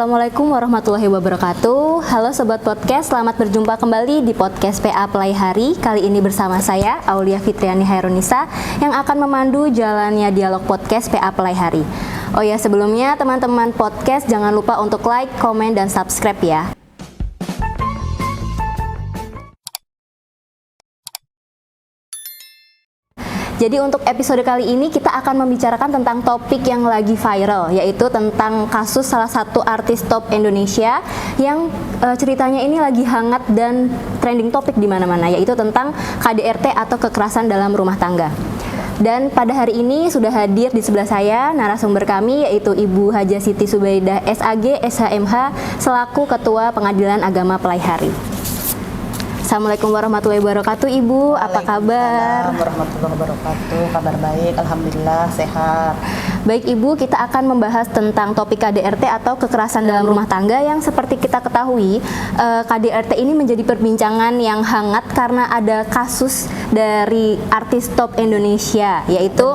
Assalamualaikum warahmatullahi wabarakatuh. Halo Sobat Podcast, selamat berjumpa kembali di Podcast PA Play Hari. Kali ini bersama saya, Aulia Fitriani Hairunisa, yang akan memandu jalannya dialog Podcast PA Play Hari. Oh ya, sebelumnya teman-teman podcast jangan lupa untuk like, komen, dan subscribe ya. Jadi untuk episode kali ini kita akan membicarakan tentang topik yang lagi viral, yaitu tentang kasus salah satu artis top Indonesia yang ceritanya ini lagi hangat dan trending topik di mana-mana, yaitu tentang KDRT atau kekerasan dalam rumah tangga. Dan pada hari ini sudah hadir di sebelah saya narasumber kami, yaitu Ibu Haja Siti Subaidah SAG SHMH selaku Ketua Pengadilan Agama Play Hari. Assalamualaikum warahmatullahi wabarakatuh, Ibu. Apa kabar? Warahmatullahi wabarakatuh. Kabar baik, alhamdulillah sehat. Baik, Ibu, kita akan membahas tentang topik KDRT atau kekerasan dalam rumah tangga yang seperti kita ketahui, KDRT ini menjadi perbincangan yang hangat karena ada kasus dari artis top Indonesia, yaitu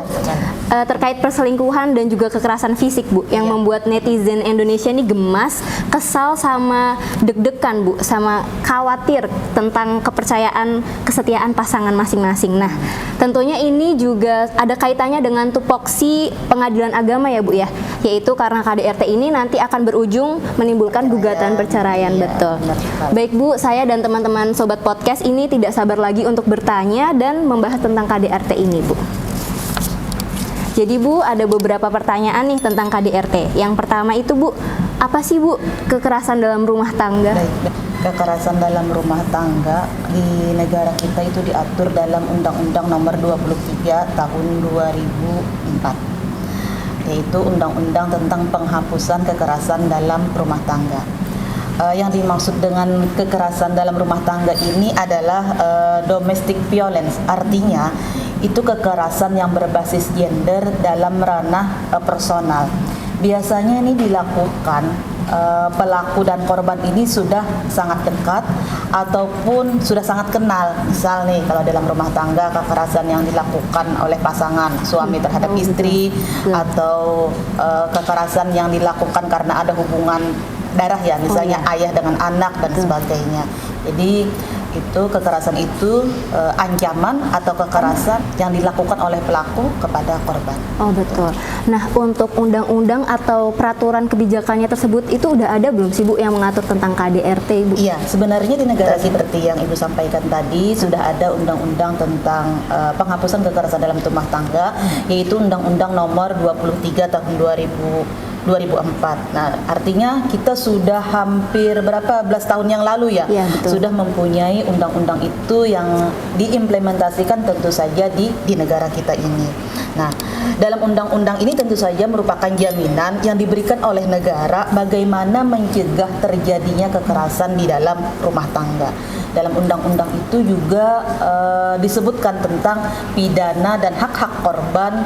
terkait perselingkuhan dan juga kekerasan fisik, Bu, yang membuat netizen Indonesia ini gemas, kesal, sama deg-degan, Bu, sama khawatir tentang kepercayaan kesetiaan pasangan masing-masing. Nah, tentunya ini juga ada kaitannya dengan tupoksi pengadilan agama ya, Bu ya, yaitu karena KDRT ini nanti akan berujung menimbulkan gugatan perceraian. Betul. Baik, Bu, saya dan teman-teman Sobat Podcast ini tidak sabar lagi untuk bertanya dan membahas tentang KDRT ini, Bu. Jadi, Bu, ada beberapa pertanyaan nih tentang KDRT. Yang pertama itu, Bu, apa sih, Bu, kekerasan dalam rumah tangga? Kekerasan dalam rumah tangga di negara kita itu diatur dalam Undang-Undang Nomor 23 Tahun 2004, yaitu Undang-Undang tentang penghapusan kekerasan dalam rumah tangga. Yang dimaksud dengan kekerasan dalam rumah tangga ini adalah domestic violence, artinya itu kekerasan yang berbasis gender dalam ranah personal. Biasanya ini dilakukan pelaku dan korban ini sudah sangat dekat ataupun sudah sangat kenal. Misal nih, kalau dalam rumah tangga kekerasan yang dilakukan oleh pasangan suami terhadap istri, atau kekerasan yang dilakukan karena ada hubungan darah ya, misalnya ayah dengan anak dan sebagainya. Jadi itu kekerasan itu ancaman atau kekerasan yang dilakukan oleh pelaku kepada korban. Oh, betul. Nah, untuk undang-undang atau peraturan kebijakannya tersebut itu udah ada belum sih, Bu, yang mengatur tentang KDRT, Bu? Iya, sebenarnya di negara seperti yang Ibu sampaikan tadi sudah ada undang-undang tentang penghapusan kekerasan dalam rumah tangga, yaitu Undang-Undang Nomor 23 Tahun 2004. Nah, artinya kita sudah hampir berapa belas tahun yang lalu ya, sudah mempunyai undang-undang itu yang diimplementasikan tentu saja di negara kita ini. Nah, dalam undang-undang ini tentu saja merupakan jaminan yang diberikan oleh negara bagaimana mencegah terjadinya kekerasan di dalam rumah tangga. Dalam undang-undang itu juga disebutkan tentang pidana dan hak-hak korban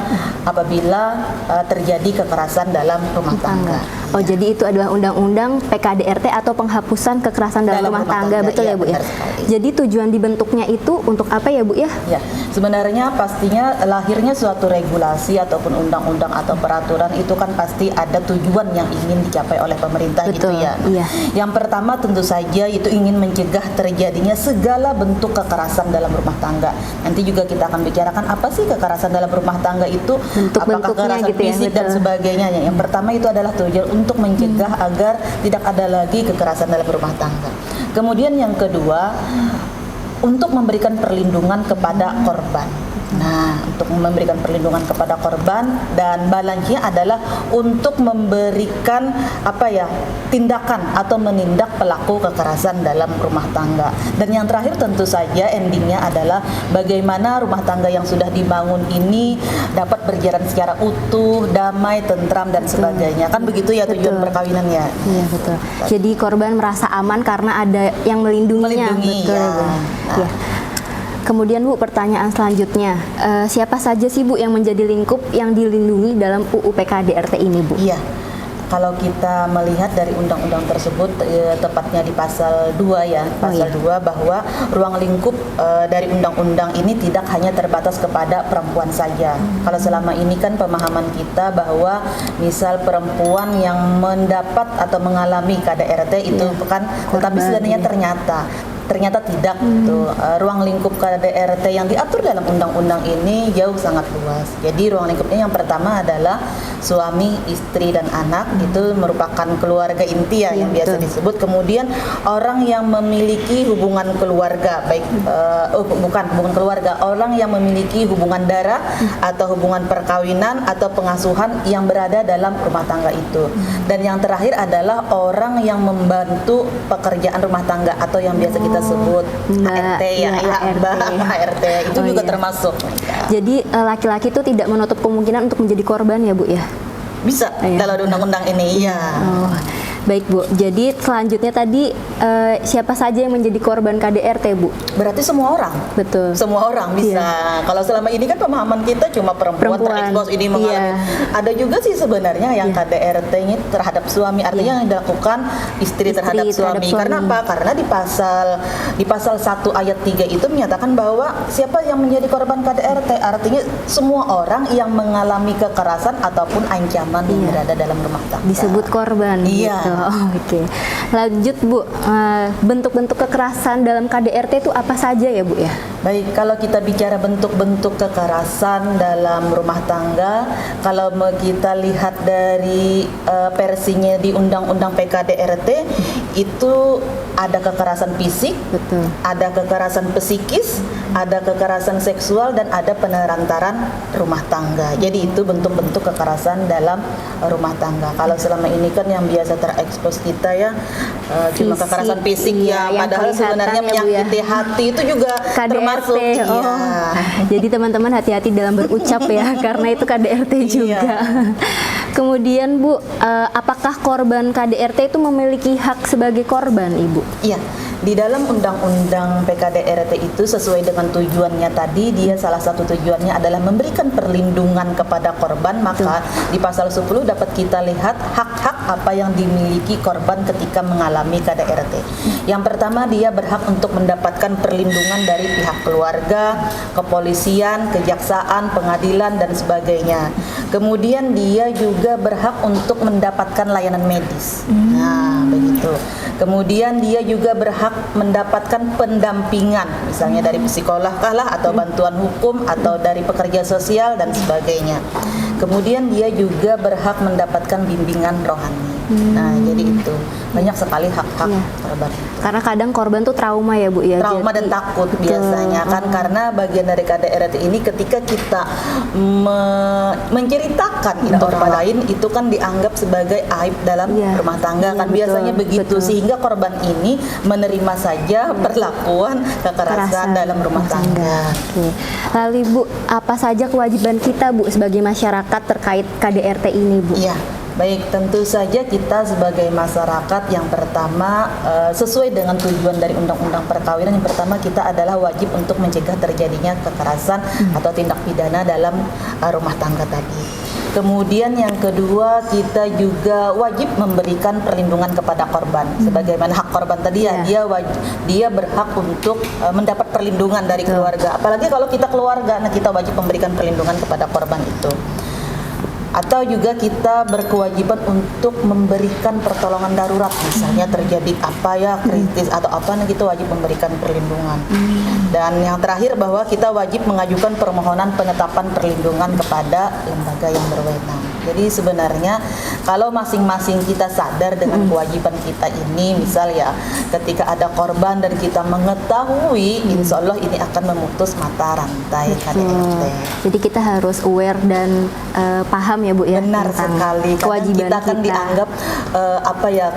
apabila terjadi kekerasan dalam rumah tangga. Oh, jadi itu adalah undang-undang PKDRT atau penghapusan kekerasan dalam rumah tangga, betul ya, Bu ya? Jadi tujuan dibentuknya itu untuk apa ya, Bu ya? Ya, sebenarnya pastinya lahirnya suatu regulasi ataupun undang-undang atau peraturan itu kan pasti ada tujuan yang ingin dicapai oleh pemerintah, gitu ya. Iya. Yang pertama tentu saja itu ingin mencegah terjadinya segala bentuk kekerasan dalam rumah tangga. Nanti juga kita akan bicarakan apa sih kekerasan dalam rumah tangga itu, apakah kekerasan gitu fisik dan sebagainya. Yang pertama itu adalah tujuan untuk mencegah agar tidak ada lagi kekerasan dalam rumah tangga. Kemudian yang kedua, untuk memberikan perlindungan kepada korban. Nah, untuk memberikan perlindungan kepada korban, dan balansnya adalah untuk memberikan tindakan atau menindak pelaku kekerasan dalam rumah tangga. Dan yang terakhir tentu saja endingnya adalah bagaimana rumah tangga yang sudah dibangun ini dapat berjalan secara utuh, damai, tentram dan sebagainya. Kan begitu ya tujuan perkawinannya. Iya, betul. Jadi korban merasa aman karena ada yang melindunginya. Betul, ya. Ya. Kemudian, Bu, pertanyaan selanjutnya, siapa saja sih, Bu, yang menjadi lingkup yang dilindungi dalam UU PKDRT ini, Bu? Iya, Kalau kita melihat dari undang-undang tersebut, tepatnya di pasal 2 ya, pasal 2 bahwa ruang lingkup dari undang-undang ini tidak hanya terbatas kepada perempuan saja. Kalau selama ini kan pemahaman kita bahwa misal perempuan yang mendapat atau mengalami KDRT itu kan, tetapi sebenarnya ternyata tidak tuh. Ruang lingkup KDRT yang diatur dalam undang-undang ini jauh sangat luas. Jadi ruang lingkupnya yang pertama adalah suami, istri dan anak, itu merupakan keluarga inti ya, yang biasa disebut. Kemudian orang yang memiliki hubungan keluarga, baik bukan hubungan keluarga, orang yang memiliki hubungan darah atau hubungan perkawinan atau pengasuhan yang berada dalam rumah tangga itu. Dan yang terakhir adalah orang yang membantu pekerjaan rumah tangga atau yang biasa kita sebut ART ya, ART itu juga termasuk. Jadi laki-laki itu tidak menutup kemungkinan untuk menjadi korban ya Bu ya? Bisa kalau ada undang-undang ini ya. Baik Bu, jadi selanjutnya tadi siapa saja yang menjadi korban KDRT Bu? Berarti semua orang? Betul. Semua orang bisa. Kalau selama ini kan pemahaman kita cuma perempuan terekspos ini mengalami. Ada juga sih sebenarnya yang KDRT ini terhadap suami, artinya yang dilakukan istri terhadap suami. Karena apa? Karena di pasal 1 ayat 3 itu menyatakan bahwa siapa yang menjadi korban KDRT, artinya semua orang yang mengalami kekerasan ataupun ancaman yang berada dalam rumah tangga. Disebut korban. Iya. Oke. Lanjut Bu, bentuk-bentuk kekerasan dalam KDRT itu apa saja ya Bu ya? Baik, kalau kita bicara bentuk-bentuk kekerasan dalam rumah tangga, kalau kita lihat dari versinya di Undang-Undang PKDRT itu ada kekerasan fisik, ada kekerasan psikis, ada kekerasan seksual, dan ada penelantaran rumah tangga. Jadi itu bentuk-bentuk kekerasan dalam rumah tangga. Kalau selama ini kan yang biasa terekspos kita ya cuma kekerasan fisik ya, padahal sebenarnya menyakiti hati itu juga termasuk. Jadi teman-teman hati-hati dalam berucap ya, karena itu KDRT juga. Kemudian Bu, apakah korban KDRT itu memiliki hak sebagai korban Ibu? Iya. Di dalam Undang-Undang PKDRT itu sesuai dengan tujuannya tadi, dia salah satu tujuannya adalah memberikan perlindungan kepada korban. Maka di pasal 10 dapat kita lihat hak-hak apa yang dimiliki korban ketika mengalami KDRT. Yang pertama, dia berhak untuk mendapatkan perlindungan dari pihak keluarga, kepolisian, kejaksaan, pengadilan dan sebagainya. Kemudian dia juga berhak untuk mendapatkan layanan medis. Nah, begitu. Kemudian dia juga berhak mendapatkan pendampingan, misalnya dari psikolog atau bantuan hukum atau dari pekerja sosial dan sebagainya. Kemudian dia juga berhak mendapatkan bimbingan rohani. Nah, jadi itu banyak sekali hak-hak korban. Karena kadang korban tuh trauma ya Bu ya. Trauma dan takut biasanya kan, karena bagian dari KDRT ini ketika kita menceritakan itu orang lain itu kan dianggap sebagai aib dalam rumah tangga kan, biasanya begitu, sehingga korban ini menerima saja perlakuan kekerasan dalam rumah tangga. Lalu Bu, apa saja kewajiban kita Bu sebagai masyarakat terkait KDRT ini Bu? Iya. Baik, tentu saja kita sebagai masyarakat yang pertama sesuai dengan tujuan dari Undang-Undang Perkawinan, yang pertama kita adalah wajib untuk mencegah terjadinya kekerasan atau tindak pidana dalam rumah tangga tadi. Kemudian yang kedua, kita juga wajib memberikan perlindungan kepada korban. Sebagaimana hak korban tadi ya, dia berhak untuk mendapat perlindungan dari keluarga. Apalagi kalau kita keluarga, nah kita wajib memberikan perlindungan kepada korban itu. Atau juga kita berkewajiban untuk memberikan pertolongan darurat, misalnya terjadi apa ya kritis atau apa, nah kita wajib memberikan perlindungan. Dan yang terakhir bahwa kita wajib mengajukan permohonan penetapan perlindungan kepada lembaga yang berwenang. Jadi sebenarnya kalau masing-masing kita sadar dengan kewajiban kita ini, misal ya ketika ada korban dan kita mengetahui, insya Allah ini akan memutus mata rantai KDRT. Jadi kita harus aware dan paham ya Bu ya. Benar sekali. Kewajiban kita kan dianggap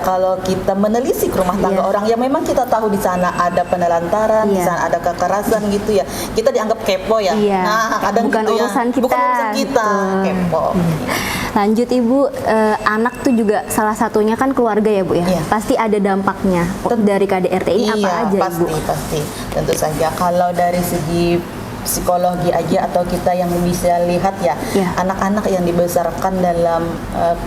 kalau kita menelisik rumah tangga orang yang memang kita tahu di sana ada penelantaran, di sana ada kekerasan gitu ya, kita dianggap kepo ya. Nah, kadang bukan gitu urusan kita. Bukan urusan kita, kepo. Lanjut Ibu, anak tuh juga salah satunya kan keluarga ya Bu ya. Pasti ada dampaknya dari KDRT ini apa aja pasti, Ibu? Pasti, tentu saja. Kalau dari segi psikologi aja atau kita yang bisa lihat ya, Iya. anak-anak yang dibesarkan dalam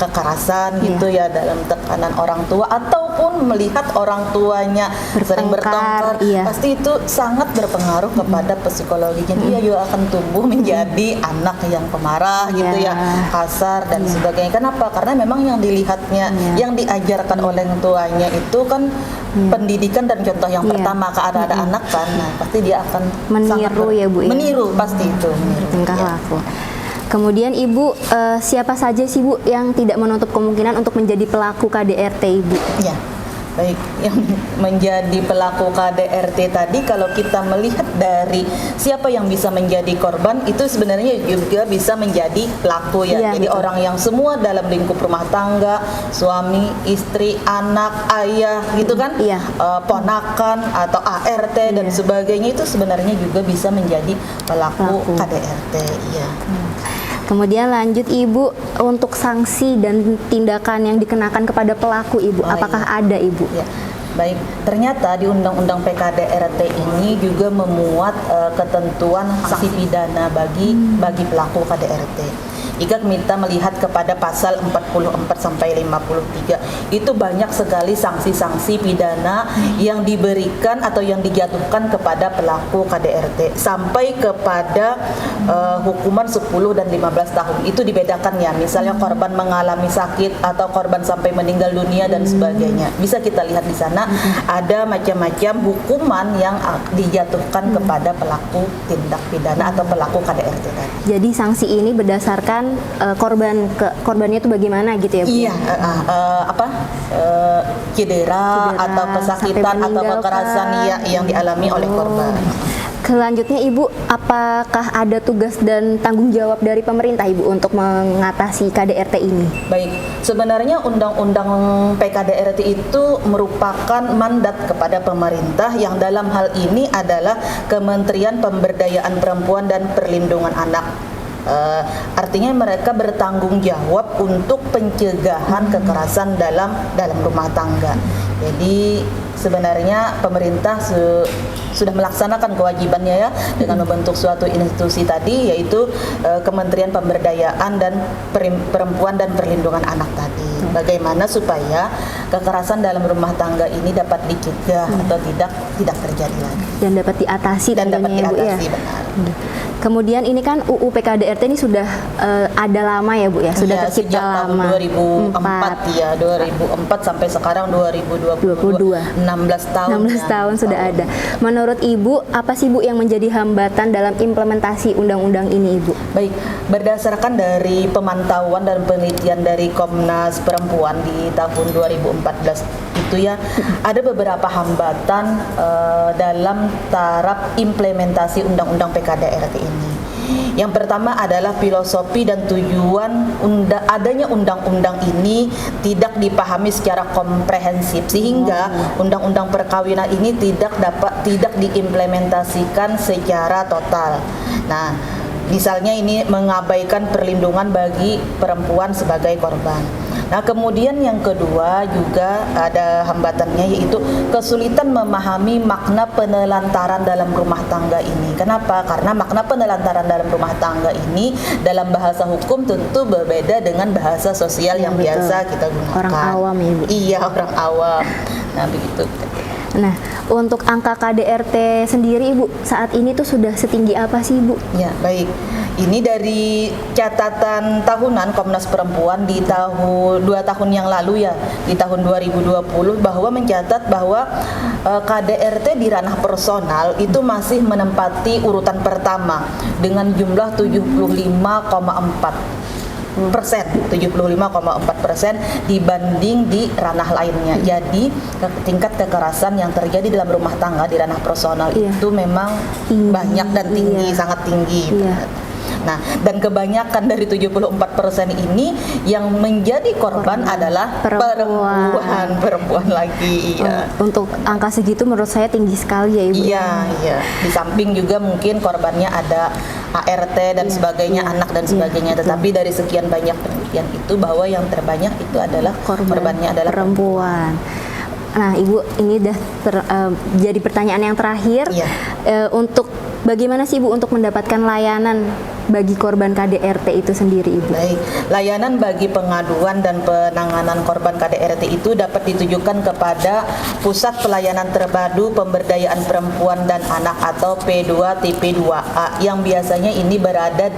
kekerasan gitu ya, dalam tekanan orang tua ataupun melihat orang tuanya sering bertengkar, iya. pasti itu sangat berpengaruh kepada psikologinya. Dia juga akan tumbuh menjadi anak yang pemarah gitu Iya. ya, kasar dan sebagainya. Kenapa? Karena memang yang dilihatnya, Iya. yang diajarkan oleh orang tuanya itu kan pendidikan dan contoh yang Iya. pertama ke ada anak kan, nah, pasti dia akan Meniru ya, Bu, ya? meniru pasti itu meniru. tingkah Ya. laku. Kemudian Ibu, siapa saja sih Bu yang tidak menutup kemungkinan untuk menjadi pelaku KDRT Ibu? Ya, baik. Yang menjadi pelaku KDRT tadi, kalau kita melihat dari siapa yang bisa menjadi korban, itu sebenarnya juga bisa menjadi pelaku ya. Iya, Jadi betul. orang yang semua dalam lingkup rumah tangga, suami, istri, anak, ayah, gitu kan, Iya. ponakan atau ART dan Iya. sebagainya, itu sebenarnya juga bisa menjadi pelaku Pelaku. KDRT. Iya. Kemudian lanjut Ibu, untuk sanksi dan tindakan yang dikenakan kepada pelaku Ibu, Oh, apakah iya. ada Ibu? Ya, baik. Ternyata di Undang-Undang PKDRT ini juga memuat ketentuan sanksi pidana bagi pelaku KDRT. Jika kita melihat kepada pasal 44 sampai 53, itu banyak sekali sanksi-sanksi pidana yang diberikan atau yang dijatuhkan kepada pelaku KDRT sampai kepada hukuman 10 dan 15 tahun. Itu dibedakan ya. Misalnya korban mengalami sakit atau korban sampai meninggal dunia dan sebagainya. Bisa kita lihat di sana ada macam-macam hukuman yang dijatuhkan kepada pelaku tindak pidana atau pelaku KDRT tadi. Jadi sanksi ini berdasarkan korbannya itu bagaimana gitu ya Bu? Iya, cedera atau sampai kesakitan atau meninggal kekerasan kah? ya, yang dialami oleh korban. Selanjutnya Ibu, apakah ada tugas dan tanggung jawab dari pemerintah Ibu untuk mengatasi KDRT ini? Baik, sebenarnya Undang-Undang PKDRT itu merupakan mandat kepada pemerintah yang dalam hal ini adalah Kementerian Pemberdayaan Perempuan dan Perlindungan Anak. Artinya mereka bertanggung jawab untuk pencegahan kekerasan dalam rumah tangga. Jadi sebenarnya pemerintah sudah melaksanakan kewajibannya ya dengan membentuk suatu institusi tadi, yaitu Kementerian Pemberdayaan dan Perempuan dan Perlindungan Anak tadi. Bagaimana supaya kekerasan dalam rumah tangga ini dapat dicegah atau tidak terjadi lagi Dan dapat diatasi dan dapat tentunya, Bu, diatasi, ya. benar. Kemudian ini kan UU PKDRT ini sudah ada lama ya Bu ya, sudah Ya, tercipta sejak tahun lama. 2004 ya, 2004 sampai sekarang 2022. 16 tahun. 16 tahun sudah ada. Menurut Ibu, apa sih Bu yang menjadi hambatan dalam implementasi undang-undang ini Ibu? Baik, berdasarkan dari pemantauan dan penelitian dari Komnas Perempuan di tahun 2014 itu ya, ada beberapa hambatan dalam taraf implementasi Undang-Undang PKDRT ini. Yang pertama adalah filosofi dan tujuan adanya undang-undang ini tidak dipahami secara komprehensif, sehingga undang-undang perkawinan ini tidak diimplementasikan secara total. Nah, misalnya ini mengabaikan perlindungan bagi perempuan sebagai korban. Nah, kemudian yang kedua juga ada hambatannya, yaitu kesulitan memahami makna penelantaran dalam rumah tangga ini. Kenapa? Karena makna penelantaran dalam rumah tangga ini dalam bahasa hukum tentu berbeda dengan bahasa sosial yang betul. biasa kita gunakan. Orang awam ya, Bu. Iya, orang awam. Nah, begitu. Nah, untuk angka KDRT sendiri Ibu, saat ini tuh sudah setinggi apa sih Ibu? Ya, baik. Ini dari catatan tahunan Komnas Perempuan di 2 tahun yang lalu ya, di tahun 2020, bahwa mencatat bahwa KDRT di ranah personal itu masih menempati urutan pertama dengan jumlah 75,4% dibanding di ranah lainnya. Jadi tingkat kekerasan yang terjadi dalam rumah tangga di ranah personal itu memang tinggi, banyak dan tinggi, sangat tinggi. Nah, dan kebanyakan dari 74% ini yang menjadi korban adalah perempuan lagi. Iya. Untuk angka segitu menurut saya tinggi sekali ya Ibu. Iya, iya. Di samping juga mungkin korbannya ada ART dan sebagainya, anak dan sebagainya. Tetapi dari sekian banyak penelitian itu bahwa yang terbanyak itu adalah korbannya adalah perempuan. Nah, Ibu, ini udah jadi pertanyaan yang terakhir. Iya. Untuk bagaimana sih Ibu untuk mendapatkan layanan bagi korban KDRT itu sendiri, Ibu? Baik, layanan bagi pengaduan dan penanganan korban KDRT itu dapat ditujukan kepada Pusat Pelayanan Terpadu Pemberdayaan Perempuan dan Anak atau P2TP2A yang biasanya ini berada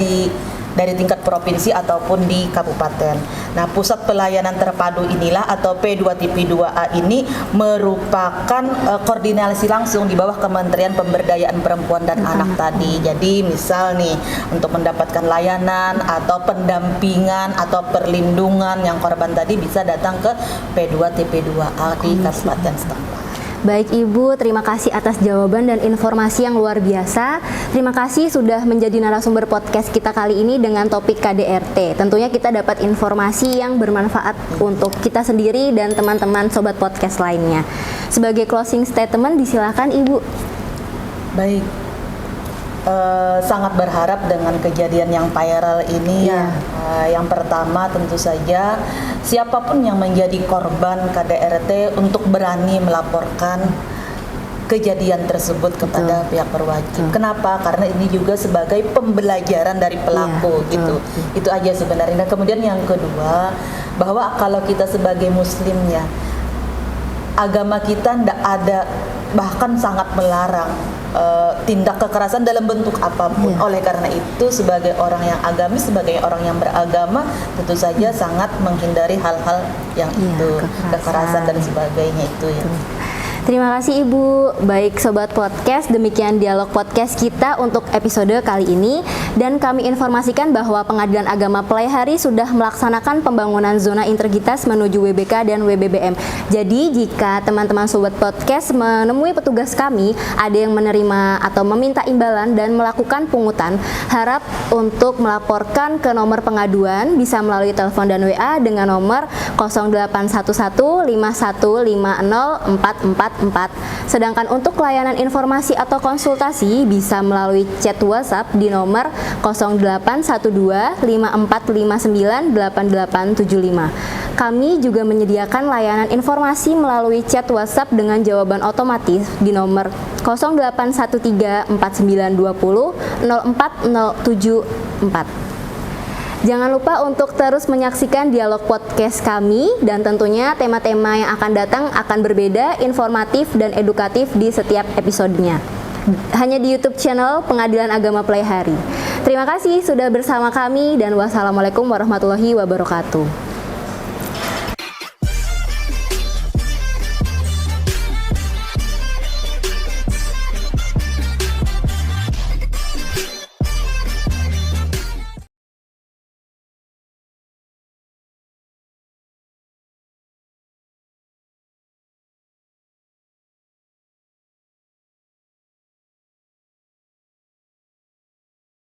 dari tingkat provinsi ataupun di kabupaten. Nah, Pusat Pelayanan Terpadu inilah atau P2TP2A ini merupakan koordinasi langsung di bawah Kementerian Pemberdayaan Perempuan dan Anak tadi. Jadi misal nih untuk mendapatkan layanan atau pendampingan atau perlindungan yang korban tadi bisa datang ke P2TP2A di kabupaten setempat. Baik Ibu, terima kasih atas jawaban dan informasi yang luar biasa. Terima kasih sudah menjadi narasumber podcast kita kali ini dengan topik KDRT. Tentunya kita dapat informasi yang bermanfaat untuk kita sendiri dan teman-teman sobat podcast lainnya. Sebagai closing statement, disilakan Ibu. Baik, sangat berharap dengan kejadian yang viral ini ya. Yang pertama tentu saja siapapun yang menjadi korban KDRT untuk berani melaporkan kejadian tersebut kepada pihak berwajib. Kenapa? Karena ini juga sebagai pembelajaran dari pelaku gitu. Itu aja sebenarnya. Dan kemudian yang kedua, bahwa kalau kita sebagai muslim ya, agama kita tidak ada, bahkan sangat melarang tindak kekerasan dalam bentuk apapun. Oleh karena itu sebagai orang yang agamis, sebagai orang yang beragama, tentu saja sangat menghindari hal-hal yang itu, kekerasan dan sebagainya itu ya. Terima kasih Ibu. Baik Sobat Podcast, demikian dialog podcast kita untuk episode kali ini. Dan kami informasikan bahwa Pengadilan Agama Pelaihari sudah melaksanakan pembangunan zona integritas menuju WBK dan WBBM. Jadi jika teman-teman Sobat Podcast menemui petugas kami, ada yang menerima atau meminta imbalan dan melakukan pungutan, harap untuk melaporkan ke nomor pengaduan bisa melalui telepon dan WA dengan nomor 081151504444. Sedangkan untuk layanan informasi atau konsultasi bisa melalui chat WhatsApp di nomor 081254598875. Kami juga menyediakan layanan informasi melalui chat WhatsApp dengan jawaban otomatis di nomor 081349200474. Jangan lupa untuk terus menyaksikan dialog podcast kami dan tentunya tema-tema yang akan datang akan berbeda, informatif dan edukatif di setiap episodenya. Hanya di YouTube channel Pengadilan Agama Pelaihari. Terima kasih sudah bersama kami dan wassalamualaikum warahmatullahi wabarakatuh.